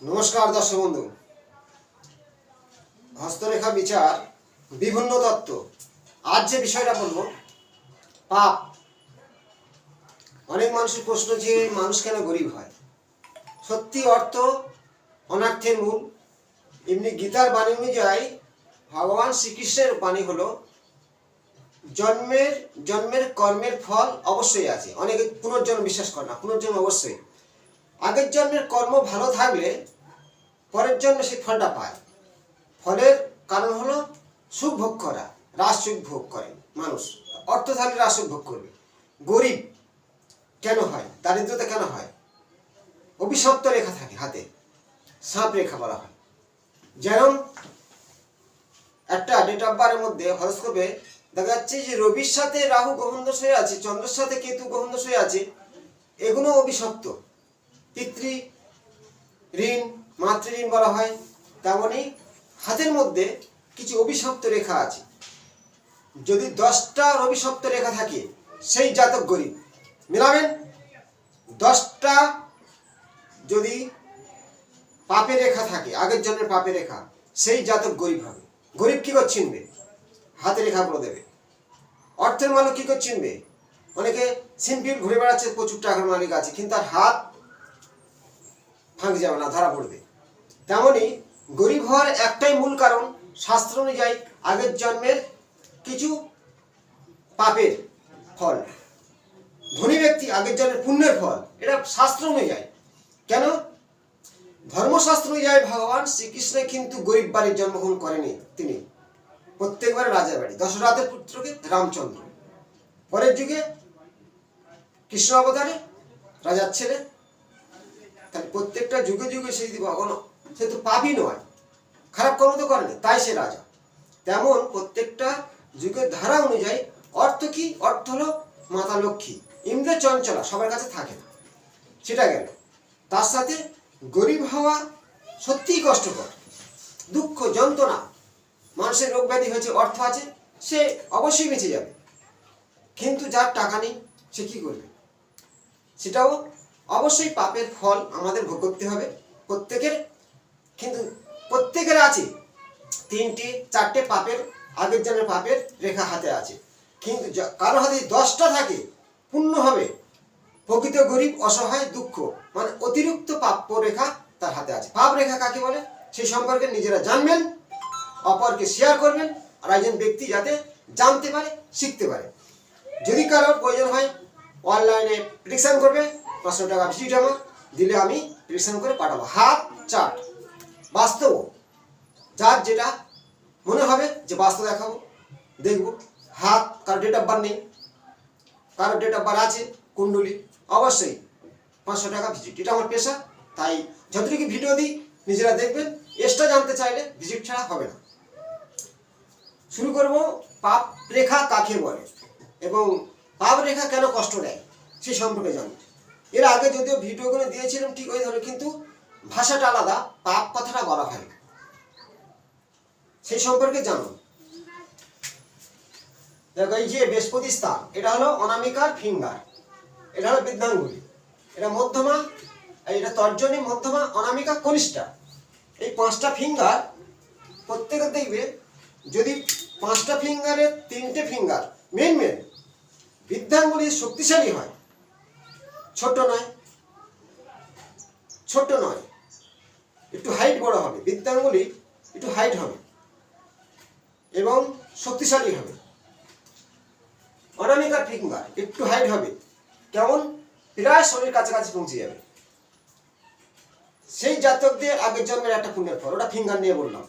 নমস্কার দর্শক বন্ধু। হস্তরেখা বিচার বিভিন্ন তত্ত্ব। আজ যে বিষয়টা বলবো, পাপ। অনেক মানুষের প্রশ্ন যে মানুষ কেন গরিব হয়। সত্যি অর্থ অনার্থের মূল। এমনি গীতার বাণী অনুযায়ী ভগবান শ্রীকৃষ্ণের বাণী হলো জন্মের জন্মের কর্মের ফল অবশ্যই আছে। অনেকে পুনর্জন্ম বিশ্বাস করে না, পুনর্জন্ম অবশ্যই। আগের জন্মের কর্ম ভালো থাকলে পরের জন্মে সেই ফলটা পায়। ফলের কারণ হলো সুখ ভোগ করা, রাজ সুখ ভোগ করে মানুষ। অর্থ থাকলে রাজ সুখ ভোগ করবে। গরিব কেন হয়, দারিদ্রতা কেন হয়? অভিশপ্ত রেখা থাকে হাতে, সাপ রেখা বলা হয়। যেমন একটা ডেট অফ বার্থের মধ্যে হরস্কোপে দেখা যাচ্ছে যে রবির সাথে রাহু গ্রহণদোষ হয়ে আছে, চন্দ্রের সাথে কেতু গ্রহণদোষ হয়ে আছে। এগুলো অভিশপ্ত। পিতৃ ঋণ, মাতৃঋণ বলা হয়। তেমনি হাতের মধ্যে কিছু অভিশপ্ত রেখা আছে। যদি 10টা অভিশপ্ত রেখা থাকে সেই জাতক গরিব। মিলাবেন 10টা যদি পাপের রেখা থাকে, আগের জন্মের পাপের রেখা, সেই জাতক গরিব হবে। গরিব কি করে চিনবে? হাতে রেখাগুলো দেবে। অর্থের মালিক কি করে চিনবে? অনেকে সিম্পল ঘুরে বেড়াচ্ছে, প্রচুর টাকার মালিক আছে, কিন্তু তার হাত ভাঙ যাবে না, ধরা পড়বে। তেমনি গরিব হওয়ার একটাই মূল কারণ, শাস্ত্র অনুযায়ী আগের জন্মের কিছু পাপের ফল। ধনী ব্যক্তি আগের জন্মের পুণ্যের ফল, এটা শাস্ত্র অনুযায়ী। কেন? ধর্মশাস্ত্র অনুযায়ী ভগবান শ্রীকৃষ্ণ কিন্তু গরিব বাড়ির জন্মগ্রহণ করেনি। তিনি প্রত্যেকবার রাজার বাড়ি। দশরথের পুত্রকে রামচন্দ্র, পরের যুগে কৃষ্ণ অবতারে রাজার ছেলে। তাহলে প্রত্যেকটা যুগে যুগে সে যদি ভগবান, সে তো পাপই নয়, খারাপ কর্ম তো করেনি, তাই সে রাজা। তেমন প্রত্যেকটা যুগের ধারা অনুযায়ী অর্থ কি? অর্থ হলো মাতা লক্ষ্মী, ইন্দ্র চঞ্চলা, সবার কাছে থাকে না, সেটা গেল। তার সাথে গরিব হওয়া সত্যিই কষ্টকর, দুঃখ যন্ত্রণা। মানুষের রোগ ব্যাধি হয়েছে, অর্থ আছে, সে অবশ্যই বেঁচে যাবে। কিন্তু যার টাকা নেই সে কি করবে? সেটাও অবশ্যই পাপের ফল আমাদের ভোগ করতে হবে প্রত্যেকের। কিন্তু প্রত্যেকের আছে 3টে 4টে পাপের, আগের জন্মের পাপের রেখা হাতে আছে। কিন্তু কারো হাতে 10টা থাকে পূর্ণ হবে। প্রকৃত গরিব, অসহায়, দুঃখ, মানে অতিরিক্ত প্রাপ্য রেখা তার হাতে আছে। পাপ রেখা কাকে বলে সেই সম্পর্কে নিজেরা জানবেন, অপরকে শেয়ার করবেন, আর একজন ব্যক্তি যাতে জানতে পারে, শিখতে পারে। যদি কারোর প্রয়োজন হয় অনলাইনে প্রেডিকশন করবে, 500 টাকা ভিজিট আমার দিলে আমি প্রেডিকশন করে পাঠাবো। হাত চার্ট বাস্তব, যার যেটা মনে হবে যে বাস্তব দেখাবো, দেখব। হাত, কারো ডেট অফ বার্থ নেই, কারো ডেট অফ বার্থ আছে, কুণ্ডলী, অবশ্যই 500 টাকা ভিজিট। এটা আমার পেশা, তাই যতটুকু ভিডিও দিই নিজেরা দেখবেন। এক্সট্রা জানতে চাইলে ভিজিট ছাড়া হবে না। শুরু করব, পাপ রেখা কাকে বলে এবং পাপ রেখা কেন কষ্ট দেয় সেই সম্পর্কে জানব। এর আগে যদিও ভিডিওগুলো দিয়েছিলাম ঠিক ওই ধরনের, কিন্তু ভাষাটা আলাদা, পাপ কথাটা বলা হয় না, সেই সম্পর্কে জানো। দেখো, এই যে বৃহস্পতি স্থান, এটা হলো অনামিকার ফিঙ্গার, এটা হলো বৃদ্ধাঙ্গুলি, এটা মধ্যমা, এটা তর্জনী, মধ্যমা, অনামিকা, কনিষ্ঠা। এই 5টা ফিঙ্গার প্রত্যেকে দেখবে, যদি 5টা ফিঙ্গারের 3টে ফিঙ্গার মেন বৃদ্ধাঙ্গুলি শক্তিশালী হয়, ছোট নয়, ছোট নয়, একটু হাইট বড় হবে, বৃদ্ধাঙ্গুলি একটু হাইট হবে এবং শক্তিশালী হবে। অনামিকার ফিঙ্গার একটু হাইট হবে, কেমন প্রায় শরীর কাছাকাছি পৌঁছে যাবে। সেই জাতকদের আগের জন্মের একটা পুণ্যের ফল, ওটা ফিঙ্গার নিয়ে বললাম।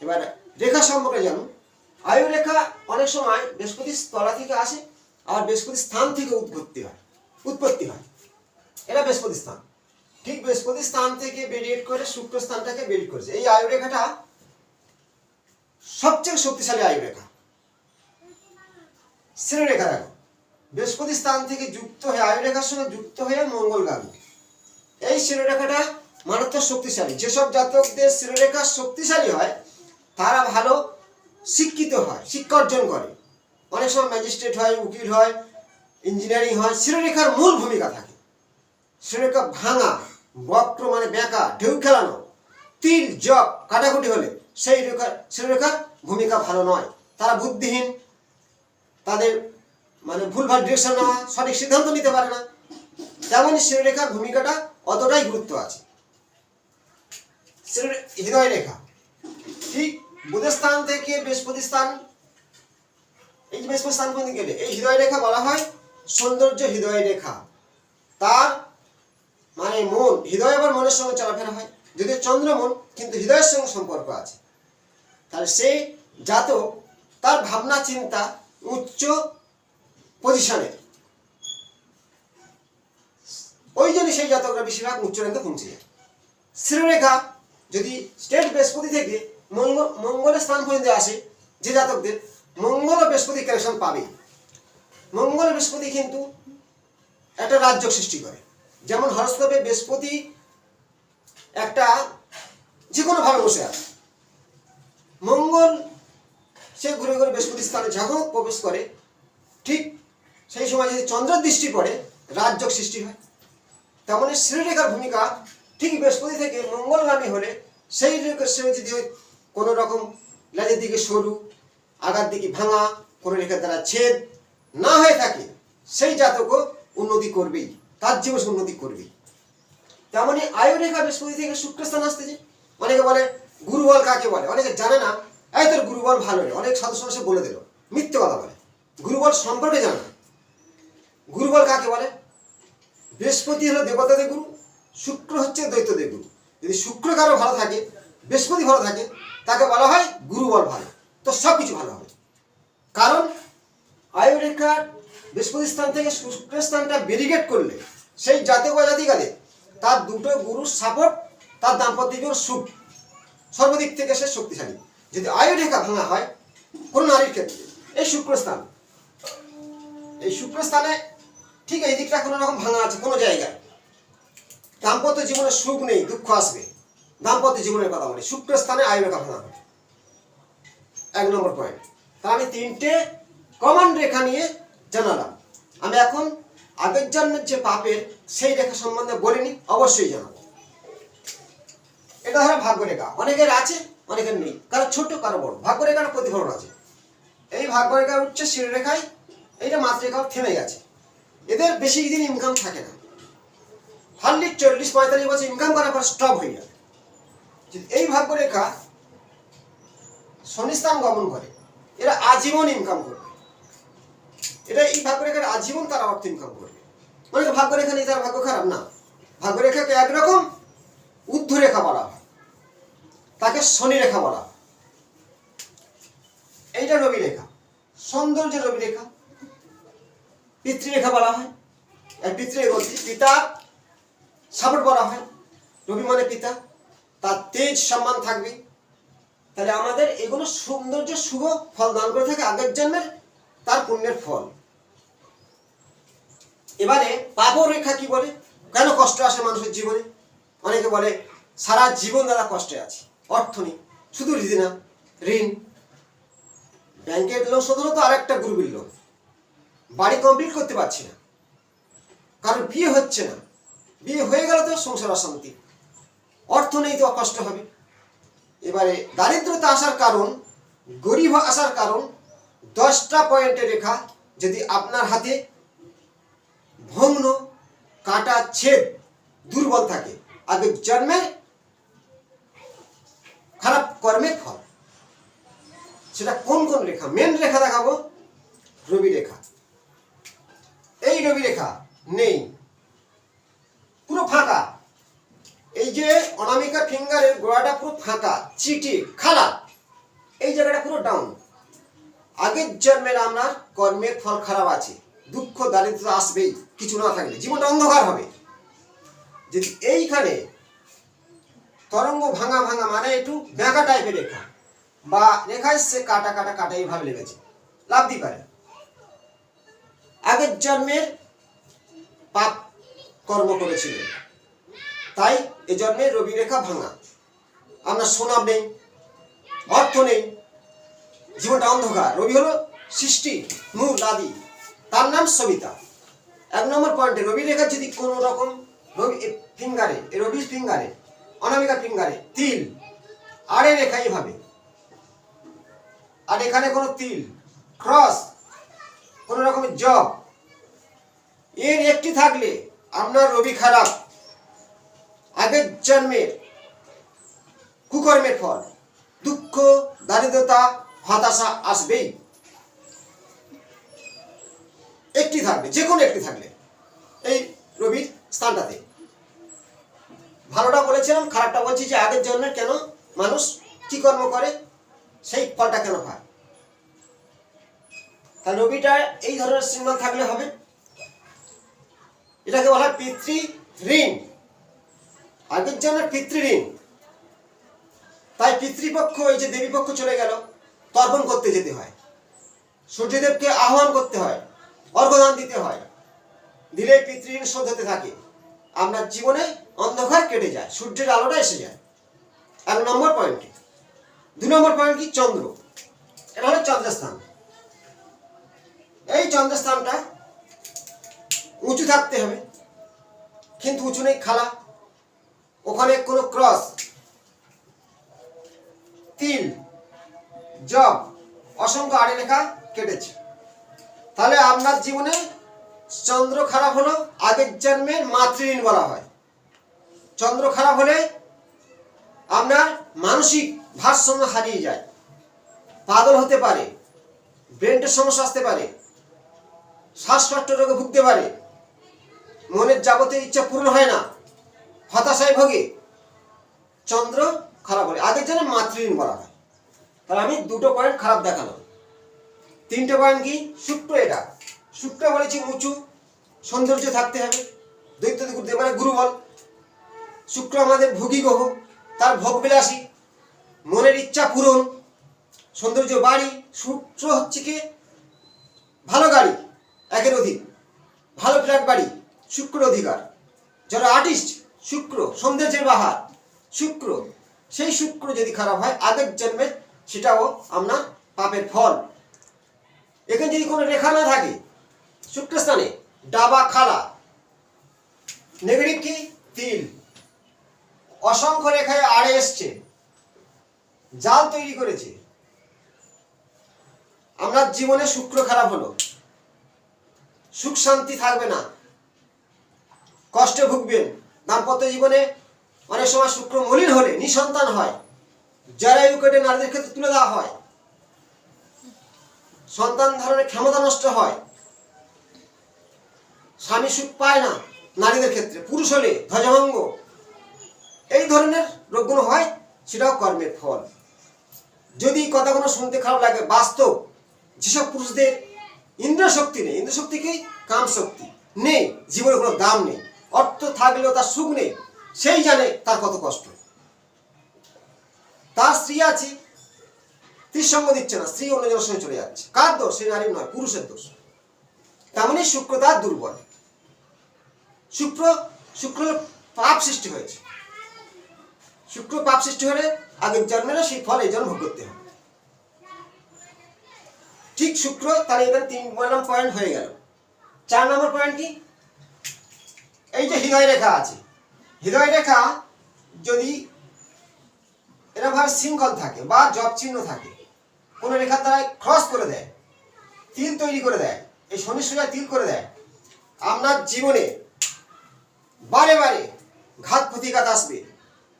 এবার রেখা সম্পর্কে জানুন। আয়ু রেখা অনেক সময় বৃহস্পতির তলা থেকে আসে, আর বৃহস্পতির স্থান থেকে উৎপত্তি হয়। এটা বৃহস্পতি স্থান, ঠিক বৃহস্পতি স্থান থেকে বেরিয়েট করে শুক্র স্থানটাকে বেরিয়েট করেছে। এই আয়ু রেখাটা সবচেয়ে শক্তিশালী আয়ু রেখা। শ্রেণীরেখা দেখো, বৃহস্পতি স্থান থেকে যুক্ত হয়ে আয়ু রেখার সঙ্গে যুক্ত হয়ে মঙ্গলগামী। এই শ্রেণীরেখাটা মারাত্মক শক্তিশালী। যেসব জাতকদের শ্রেণীরেখা শক্তিশালী হয় তারা ভালো শিক্ষিত হয়, শিক্ষা অর্জন করে, অনেক সময় ম্যাজিস্ট্রেট হয়, উকিল হয়, ইঞ্জিনিয়ারিং হয়। শ্রেণীরেখার মূল ভূমিকা থাকে। শ্রেণীরেখা ভাঙা বক্র মানে বেঁকা, ঢেউ খেলানো, তিল জপ কাটাকুটি হলে সেই রেখার ভূমিকা ভালো নয়। তারা বুদ্ধিহীন, তাদের মানে ভুলভাল ডিরেকশন নেওয়া, সঠিক সিদ্ধান্ত নিতে পারে না। তেমনই শিরোরেখার ভূমিকাটা অতটাই গুরুত্ব আছে। হৃদয় রেখা ঠিক বুধের স্থান থেকে বৃহস্পতি স্থান, এই যে বৃহস্পতি স্থান পর্যন্ত গেলে এই হৃদয় রেখা বলা হয় সৌন্দর্য হৃদয় রেখা। তার মানে মন, হৃদয় আবার মনের সঙ্গে চলাফেরা হয়, যদিও চন্দ্রমন কিন্তু হৃদয়ের সঙ্গে সম্পর্ক আছে। তাহলে সেই জাতক তার ভাবনা চিন্তা উচ্চ পজিশনে, ওই জন্য সেই জাতকরা বেশিরভাগ উচ্চ রেখা পৌঁছে যায়। শিরোরেখা যদি স্টেট বৃহস্পতি থেকে মঙ্গলের স্থান পর্যন্ত আসে, যে জাতকদের মঙ্গল ও বৃহস্পতি কানেকশন পাবে। মঙ্গল বৃহস্পতি কিন্তু একটা রাজ্য সৃষ্টি করে। যেমন হরস্কোপে বৃহস্পতি একটা যে কোনো ভাবে বসে আছে, মঙ্গল সে ঘুরে ঘুরে বৃহস্পতি স্থানে যখন প্রবেশ করে, ঠিক সেই সময় যদি চন্দ্রের দৃষ্টি পড়ে রাজ্য সৃষ্টি হয়। তেমনি শ্রীরেখার ভূমিকা ঠিক বৃহস্পতি থেকে মঙ্গলগামী হলে সেই রেখার সঙ্গে যদি কোনো রকম লেজের দিকে সরু, আগার দিকে ভাঙা, কোনো রেখার দ্বারা ছেদ না হয়ে থাকে, সেই জাতকও উন্নতি করবেই, তার জীবন উন্নতি করবেই। তেমনি আয়ু রেখা বৃহস্পতি থেকে শুক্রস্থান আসতেছে। অনেকে বলে গুরুবল কাকে বলে, অনেকে জানে না। এই তোর গুরুবল ভালো নেই, অনেক সাধু সন্ন্যাসী বলে দিল, মিথ্যে কথা বলে, গুরুবল সম্পর্কে জানে না। গুরুবল কাকে বলে? বৃহস্পতি হলো দেবতাদের গুরু, শুক্র হচ্ছে দৈত্যদের গুরু। যদি শুক্র কারো ভালো থাকে, বৃহস্পতি ভালো থাকে, তাকে বলা হয় গুরুবল ভালো, তো সব কিছু ভালো হবে। কারণ আয়ু রেখার বৃহস্পতি স্থান থেকে শুক্র স্থানটা ব্যারিকেড করলে সেই জাতক বা জাতিকাদের তার দুটো গুরুর সাপোর্ট, তার দাম্পত্য জীবন সুখ, সর্বদিক থেকে সে শক্তিশালী। যদি আয়ু রেখা ভাঙা হয় কোন নারীর ক্ষেত্রে, এই শুক্রস্থান, এই শুক্রস্থানে ঠিক এই দিকটা কোনো রকম ভাঙা আছে কোনো জায়গায়, দাম্পত্য জীবনে সুখ নেই, দুঃখ আসবে। দাম্পত্য জীবনের কথা বলি, শুক্রস্থানে আয়ু রেখা ভাঙা হবে, 1 নম্বর পয়েন্ট। তা আমি 3টে কমন রেখা নিয়ে জানালাম। আমি এখন আগের জন্মের যে পাপের সেই রেখা সম্বন্ধে বলিনি, অবশ্যই জানাবো। এটা ধরো ভাগ্যরেখা, অনেকের আছে অনেকের নেই, কারো ছোট কারো বড়। ভাগ্যরেখার প্রতিফলন আছে। এই ভাগ্যরেখা উঠছে শিরোরেখায়, এইটা মাতৃরেখাও থেমে গেছে। এদের বেশি দিন ইনকাম থাকে না, হার্ডলি 40-45 বছর ইনকাম করার পর স্টপ হয়ে যাবে। এই ভাগ্যরেখা শনিস্থান গমন করে, এরা আজীবন ইনকাম করবে। এটা এই ভাগ্যরেখার আজীবন তারা অর্থ ইনকাম করবে। অনেকে ভাগ্যরেখা নেই, তার ভাগ্য খারাপ না। ভাগ্যরেখাকে একরকম ঊর্ধ্বরেখা বলা হয়, তাকে শনি রেখা বলা হয়। এইটা রবি রেখা, সৌন্দর্য রবি রেখা। পিতৃরেখা বলা হয়, পিতৃ বলছি পিতার সাপোর্ট বলা হয়। রবি মানে পিতা, তার তেজ সম্মান থাকবে। তাহলে আমাদের এগুলো সৌন্দর্য শুভ ফল দান করে থাকে আগের জন্মের, তার পুণ্যের ফল। এবারে পাপ রেখা কি বলে, কেন কষ্ট আসে মানুষের জীবনে? অনেকে বলে সারা জীবন দাদা কষ্টে আছে, অর্থ নেই, শুধু ঋণ, ব্যাংকের লোন শোধ হলো তো আরেকটা গ্রুপের লোন, বাড়ি কমপ্লিট করতে পারছি না, কারণ বিয়ে হচ্ছে না, বিয়ে হয়ে গেল তো সংসার অশান্তি, অর্থ নেই তো কষ্ট হবে। এবারে দারিদ্রতা আসার কারণ, গরিব আসার কারণ 10টা পয়েন্টের রেখা যদি আপনার হাতে ভগ্ন, কাটা, ছেদ, দুর্বল থাকে, আগের জন্মে খারাপ কর্মের ফল। সেটা কোন কোন রেখা? মেন রেখা দেখাবো, রবি রেখা। এই রবি রেখা নেই, পুরো ফাঁকা। এই যে অনামিকা ফিঙ্গারের গোড়াটা পুরো ফাঁকা, চিটি, খারাপ, এই জায়গাটা পুরো ডাউন। আগের জন্মের আপনার কর্মের ফল খারাপ আছে, দুঃখ দারিদ্র আসবেই, কিছু না থাকলে জীবনটা অন্ধকার হবে। যদি এইখানে তরঙ্গ ভাঙা ভাঙা মানে একটু বেঁকা টাইপের রেখা, বা রেখা এসছে কাটা কাটা কাটা এইভাবে লেগেছে, লাভ দিতে পারে আগের জন্মের পাপ কর্ম করেছিলেন, তাই এই জন্মে রবি রেখা ভাঙা। আপনার সুনাম নেই, অর্থ নেই, জীবনটা অন্ধকার। রবি হলো সৃষ্টি, মূল, আদি, তার নাম সবিতা। 1 নম্বর পয়েন্টে রবি রেখা যদি কোনো রকম রবি ফিঙ্গারে, রবি ফিঙ্গারে, অনামিকা ফিঙ্গারে তিল, আড়ে রেখা এইভাবে, আর এখানে কোনো তিল, ক্রস, কোন রকমের জব, এর একটি থাকলে আপনার রবি খারাপ, আগের জন্মের কুকর্মের ফল, দুঃখ, দারিদ্রতা, হতাশা আসবেই। একটি থাকলে, যে কোনো একটি থাকলে এই রবির স্থানটাতে। ভালোটা বলেছিলাম, খারাপটা বলছি যে আগের জন্মের কেন মানুষ কি কর্ম করে সেই ফলটা কেন পায়। তাহলে রবিটা এই ধরনের সিগন্যাল থাকলে হবে। এটাকে বলা হয় পিতৃ ঋণ, আগের জন্মের পিতৃ ঋণ। তাই পিতৃপক্ষ, এই যে দেবীপক্ষ চলে গেল, তর্পণ করতে যেতে হয়, সূর্যদেবকে আহ্বান করতে হয়, অর্ঘ্যদান দিতে হয়, দিলে পিতৃঋণ শোধ হতে থাকে। আপনার জীবনে অন্ধকার কেটে যায়, সূর্যের আলোটা এসে যায়। 1 নম্বর পয়েন্টে। 2 নম্বর পয়েন্ট কি? চন্দ্র। এটা হলো চন্দ্রস্থান। এই চন্দ্রস্থানটা উঁচু থাকতে হবে, কিন্তু উঁচু নেই, খালা। ওখানে কোনো ক্রস, তিল, জব, অসংখ্য আড়ে লেখা কেটেছে। তাহলে আপনার জীবনে চন্দ্র খারাপ হলো, আগের জন্মের মাতৃঋণ বলা হয়। চন্দ্র খারাপ হলে আপনার মানসিক ভারসাম্য হারিয়ে যায়, পাগল হতে পারে, ব্রেনের সমস্যা আসতে পারে, শ্বাসকষ্ট রোগে ভুগতে পারে, মনের যাবতীয় ইচ্ছা পূরণ হয় না, হতাশায় ভোগে। চন্দ্র খারাপ হলে আগের জন্মের মাতৃঋণ বলা হয়। তাহলে আমি 2টো পয়েন্ট খারাপ দেখালাম। 3টে পয়েন্ট কি? শুক্র। এটা শুক্র বলেছি উঁচু, সৌন্দর্য থাকতে হবে, দৈত্য মানে গুরুবল। শুক্র আমাদের ভোগী গ্রহ, তার ভোগবিলাসী, মনের ইচ্ছা পূরণ, সৌন্দর্য বাড়ি। শুক্র হচ্ছে কি? ভালো গাড়ি, একের অধিক, ভালো ফ্ল্যাট বাড়ি, শুক্র অধিকার। যারা আর্টিস্ট, শুক্র সৌন্দর্যের বাহার, শুক্র। সেই শুক্র যদি খারাপ হয় আগের জন্মের, সেটাও আপনার পাপের ফল। এখানে যদি কোনো রেখা না থাকে শুক্রস্থানে, ডাবা, খালা, নেগেটিভ কি? তিল, অসংখ্য রেখায় আড়ে এসছে, জাল তৈরি করেছে, আপনার জীবনে শুক্র খারাপ হলো, সুখ শান্তি থাকবে না, কষ্টে ভুগবেন। দাম্পত্য জীবনে অনেক সময় শুক্র মলিন হলে নিঃসন্তান হয়, জরায়ু কেটে নারীদের ক্ষেত্রে তুলে দেওয়া হয়, সন্তান ধারণের ক্ষমতা নষ্ট হয়, স্বামী সুখ পায় না নারীদের ক্ষেত্রে, পুরুষ হলে ধ্বজভঙ্গ, এই ধরনের রোগগুলো হয়, সেটাও কর্মের ফল। যদি কথাগুলো শুনতে খারাপ লাগে, বাস্তব। যেসব পুরুষদের ইন্দ্র শক্তি নেই, ইন্দ্র শক্তি কি? কাম শক্তি নেই, জীবনে কোনো দাম নেই, অর্থ থাকলেও তার সুখ নেই, সেই জানে তার কত কষ্ট। তার স্ত্রী আছে, স্ত্রীর সঙ্গ দিচ্ছে না, স্ত্রী অন্যজনের সঙ্গে চলে যাচ্ছে। কার দোষ? সেই নারীর নয়, পুরুষের দোষ। তেমনি শুক্র তার দুর্বল। শুক্র পাপ সৃষ্টি হয়েছে, শুক্র পাপ সৃষ্টি হলে আগের জন্মেরও সেই ফল এই জন্ম ভোগ করতে হবে। ঠিক শুক্র। তাহলে এখানে 3 নম্বর পয়েন্ট হয়ে গেল। 4 নম্বর পয়েন্ট কি? এই যে হৃদয় রেখা আছে, হৃদয় রেখা যদি এরকম শৃঙ্খল থাকে বা জব চিহ্ন থাকে, কোন রেখার দ্বারা ক্রস করে দেয়, তিল তৈরি করে দেয়, এই শনি সোজা তিল করে দেয়, আপনার জীবনে বারে বারে ঘাত প্রতিঘাত আসবে,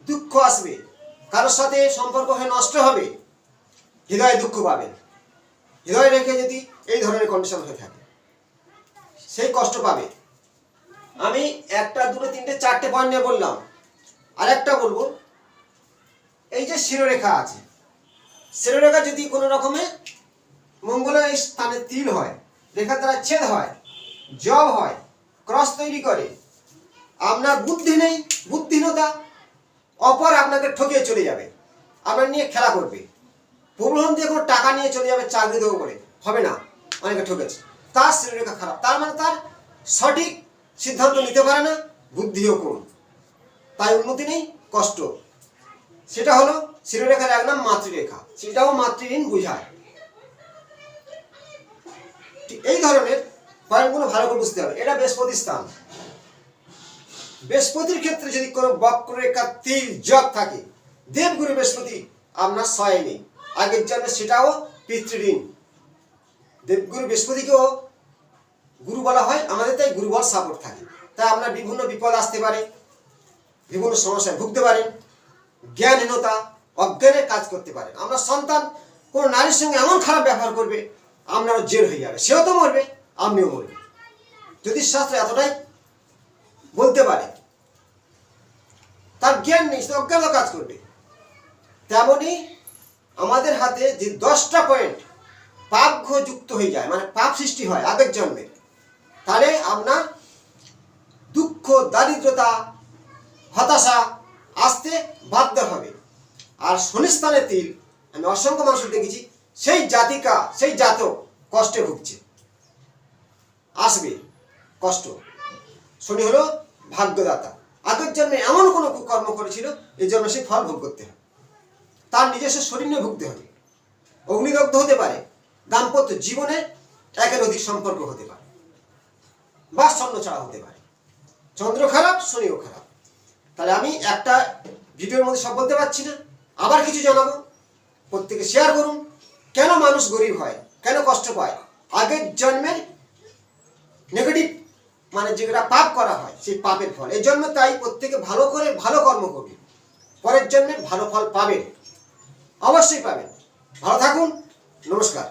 দুঃখ আসবে, কারোর সাথে সম্পর্ক হয়ে নষ্ট হবে, হৃদয়ে দুঃখ পাবেন। হৃদয় রেখে যদি এই ধরনের কন্ডিশন হয়ে থাকে, সেই কষ্ট পাবে। আমি 1, 2, 3, 4টে পয়েন্ট নিয়ে বললাম। আর একটা বলবো, এই যে শিরোরেখা আছে, শিরোরেখা যদি কোনো রকমে মঙ্গলের স্থানে তিল হয়, রেখার দ্বারা ছেদ হয়, জব হয়, ক্রস তৈরি করে, আপনার বুদ্ধি নেই, বুদ্ধিহীনতা, অপর আপনাকে ঠকিয়ে চলে যাবে, আপনার নিয়ে খেলা করবে, প্রলোভন দিয়ে কোনো টাকা নিয়ে চলে যাবে, চাকরি দেবো বলে, হবে না, অনেকে ঠকেছে। তার শিরোরেখা খারাপ, তার মানে তার সঠিক সিদ্ধান্ত নিতে পারে না, বুদ্ধিও কম, তাই উন্নতি নেই, কষ্ট। সেটা হলো শিরোরেখার 1 নাম মাতৃরেখা, সেটাও মাতৃঋণ বোঝায়। এই ধরনের পয়েন্টগুলো ভালো করে বুঝতে হবে। এটা বৃহস্পতি স্থান, বৃহস্পতির ক্ষেত্রে যদি কোনো বক্ররেখা তীর যোগ থাকে, দেবগুরু বৃহস্পতি আপনার সহায় নেই, আগের জন্মে সেটাও পিতৃঋণ। দেবগুরু বৃহস্পতিকেও গুরু বলা হয়, আমাদের তাই গুরুবল সাপোর্ট থাকে, তাই আপনার বিভিন্ন বিপদ আসতে পারে, বিভিন্ন সমস্যায় ভুগতে পারেন, জ্ঞানহীনতা অজ্ঞানের কাজ করতে পারেন। আমরা সন্তান কোনো নারীর সঙ্গে এমন খারাপ ব্যবহার করবে, আপনারও জেল হয়ে যাবে, সেও তো মরবে, আপনিও মরবে। জ্যোতিষশাস্ত্র এতটাই বলতে পারে, তার জ্ঞান নেই, সে অজ্ঞান কাজ করবে। তেমনি আমাদের হাতে যে 10টা পয়েন্ট পাপ যুক্ত হয়ে যায়, মানে পাপ সৃষ্টি হয় আগের জন্মে, তাহলে আপনার দুঃখ, দারিদ্রতা, হতাশা আসতে বাধ্য হবে। আর শনিস্থানে তিল, আমি অসংখ্য মানুষ দেখেছি, সেই জাতিকা, সেই জাতক কষ্টে ভুগছে, আসবে কষ্ট। শনি হলো ভাগ্যদাতা, আগের জন্মে এমন কোনো কর্ম করেছিল, এই জন্য সে ফল ভোগ করতে হবে, তার নিজস্ব শরীর নিয়ে ভুগতে হবে। অগ্নিদগ্ধ হতে পারে, দাম্পত্য জীবনে একের অধিক সম্পর্ক হতে পারে, বা ছন্নছাড়া হতে পারে। চন্দ্র খারাপ, শনিও খারাপ। তাহলে আমি একটা ভিডিওর মধ্যে সব বলতে পারছি না, আবার কিছু জানাবো। প্রত্যেকে শেয়ার করুন। কেন মানুষ গরিব হয়, কেন কষ্ট পায়? আগের জন্মের নেগেটিভ, মানে যেটা পাপ করা হয়, সেই পাপের ফল। এই জন্য তাই প্রত্যেকে ভালো করে ভালো কর্ম করবে, পরের জন্মে ভালো ফল পাবেন, অবশ্যই পাবেন। ভালো থাকুন, নমস্কার।